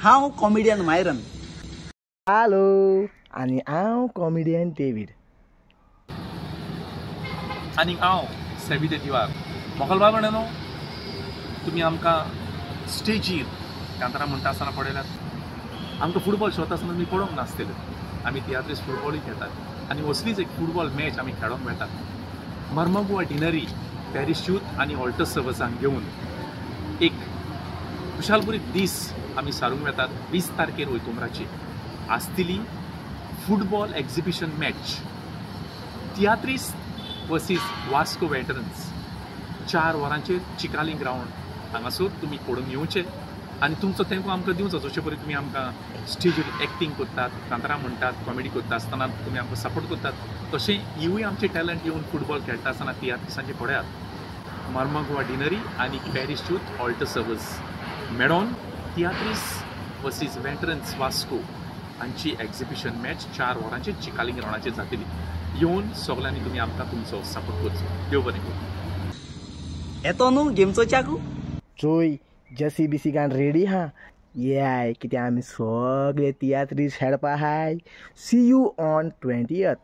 हांव comedian Myron. Hello, आणि हांव कॉमेडियन डेव्हिड. आनी हांव सेविते दिवार. मोखलबाब न्हू, तुमी आमकां स्टेजीर कांतारा म्हणटा आसतना पळयल्यात. आमकां फुटबॉल शो आसतना तुमी पळोवंक नासतले. आमी तियात्रीस फुटबॉलूय खेळटात आनी असलीच एक फुटबॉल मॅच आमी खेळोंक मेळटात. मर्मगोवा डिनरी पॅरिशूट आनी ऑल्टर सर्वसांक घेवन एक खुशालपुरी दीस आमी सारूंक येतात. 20 तारखेर ओयतुंबराची आसतली फुटबॉल एक्झिबिशन मॅच. तियात्रीस वर्सीस वास्को वेटरन्स. 4 वरांचेर चिकाली ग्रावंड हांगासर तुमी पळोवंक येवचे आनी तुमचो तेंको आमकां दिवचो. जशे परी तुमी आमकां स्टेजीर एक्टींग करतात, कांतारां म्हणटात, कॉमेडी करता आसतना तुमी आमकां सपोर्ट करतात, तशें हिवूय आमचे टॅलंट येवन फुटबॉल खेळटा आसतना तियात्रिसांचे पळयात. मर्मगोवा डिनरी आनी पॅरिशूट ऑल्टर सर्वस मेळोन तियात्रीस वर्सीस वेटरन्स वास्को हांची एक्झिबिशन मॅच 4 वरांचेर चिकाली ग्रावंडाचेर जातली. येवन सगल्यांनी तुमी आमकां तुमचो सपोर्ट करचो. देव बरें करूं. येतो न्हू गेमचो चाकू. चोय जसी बिसी गान रेडी हा. याय कित्याक आमी सगळे तियात्रीस खेळपा हाय. C you on 20th.